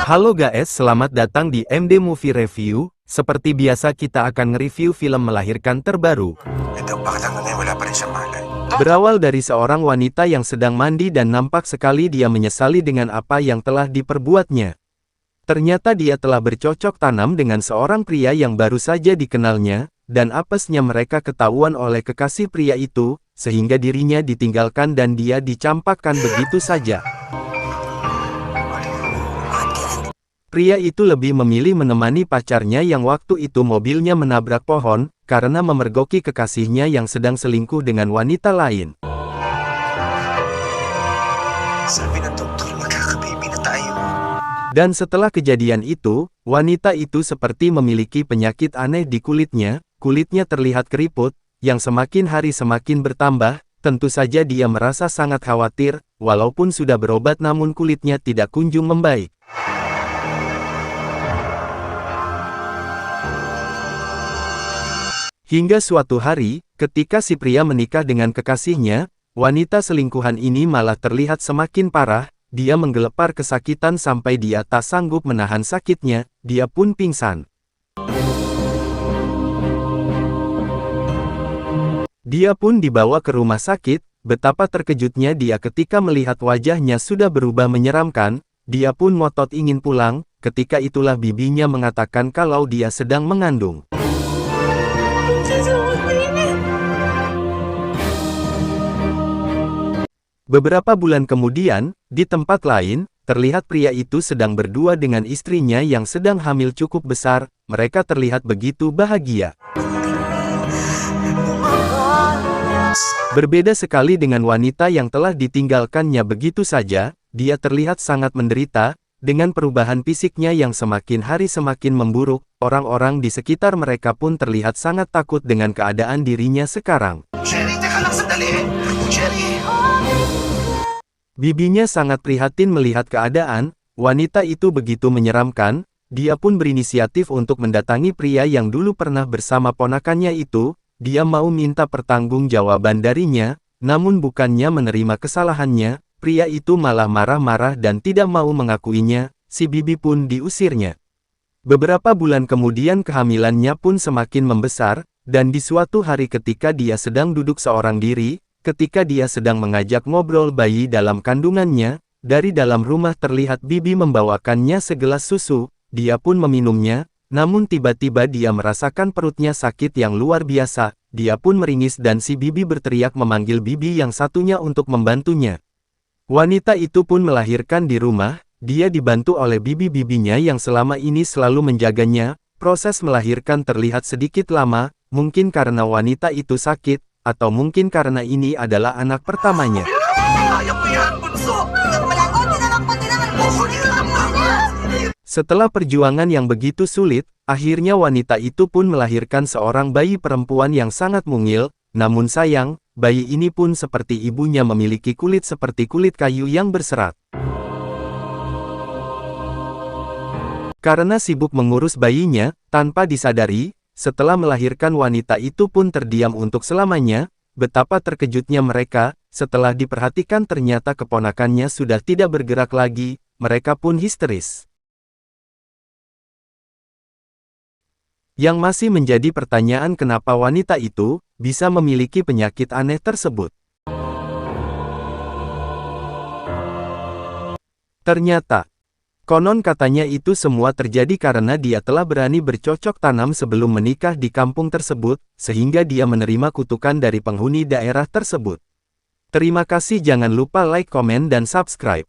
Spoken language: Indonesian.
Halo guys, selamat datang di MD Movie Review. Seperti biasa kita akan nge-review film Melahirkan terbaru. Berawal dari seorang wanita yang sedang mandi dan nampak sekali dia menyesali dengan apa yang telah diperbuatnya. Ternyata dia telah bercocok tanam dengan seorang pria yang baru saja dikenalnya, dan apesnya mereka ketahuan oleh kekasih pria itu, sehingga dirinya ditinggalkan dan dia dicampakkan begitu saja. Pria itu lebih memilih menemani pacarnya yang waktu itu mobilnya menabrak pohon, karena memergoki kekasihnya yang sedang selingkuh dengan wanita lain. Dan setelah kejadian itu, wanita itu seperti memiliki penyakit aneh di kulitnya terlihat keriput, yang semakin hari semakin bertambah. Tentu saja dia merasa sangat khawatir, walaupun sudah berobat namun kulitnya tidak kunjung membaik. Hingga suatu hari, ketika si pria menikah dengan kekasihnya, wanita selingkuhan ini malah terlihat semakin parah, dia menggelepar kesakitan sampai dia tak sanggup menahan sakitnya, dia pun pingsan. Dia pun dibawa ke rumah sakit, betapa terkejutnya dia ketika melihat wajahnya sudah berubah menyeramkan, dia pun ngotot ingin pulang, ketika itulah bibinya mengatakan kalau dia sedang mengandung. Beberapa bulan kemudian, di tempat lain, terlihat pria itu sedang berdua dengan istrinya yang sedang hamil cukup besar, mereka terlihat begitu bahagia. Berbeda sekali dengan wanita yang telah ditinggalkannya begitu saja, dia terlihat sangat menderita, dengan perubahan fisiknya yang semakin hari semakin memburuk, orang-orang di sekitar mereka pun terlihat sangat takut dengan keadaan dirinya sekarang. Bibinya sangat prihatin melihat keadaan, wanita itu begitu menyeramkan, dia pun berinisiatif untuk mendatangi pria yang dulu pernah bersama ponakannya itu, dia mau minta pertanggungjawaban darinya, namun bukannya menerima kesalahannya, pria itu malah marah-marah dan tidak mau mengakuinya, si bibi pun diusirnya. Beberapa bulan kemudian kehamilannya pun semakin membesar, dan di suatu hari ketika dia sedang duduk seorang diri, ketika dia sedang mengajak ngobrol bayi dalam kandungannya, dari dalam rumah terlihat bibi membawakannya segelas susu, dia pun meminumnya, namun tiba-tiba dia merasakan perutnya sakit yang luar biasa, dia pun meringis dan si bibi berteriak memanggil bibi yang satunya untuk membantunya. Wanita itu pun melahirkan di rumah, dia dibantu oleh bibi-bibinya yang selama ini selalu menjaganya, proses melahirkan terlihat sedikit lama, mungkin karena wanita itu sakit, atau mungkin karena ini adalah anak pertamanya. Setelah perjuangan yang begitu sulit, akhirnya wanita itu pun melahirkan seorang bayi perempuan yang sangat mungil, namun sayang, bayi ini pun seperti ibunya memiliki kulit seperti kulit kayu yang berserat. Karena sibuk mengurus bayinya, tanpa disadari, setelah melahirkan wanita itu pun terdiam untuk selamanya, betapa terkejutnya mereka, setelah diperhatikan ternyata keponakannya sudah tidak bergerak lagi, mereka pun histeris. Yang masih menjadi pertanyaan kenapa wanita itu bisa memiliki penyakit aneh tersebut. Ternyata, konon katanya itu semua terjadi karena dia telah berani bercocok tanam sebelum menikah di kampung tersebut, sehingga dia menerima kutukan dari penghuni daerah tersebut. Terima kasih, jangan lupa like, komen, dan subscribe.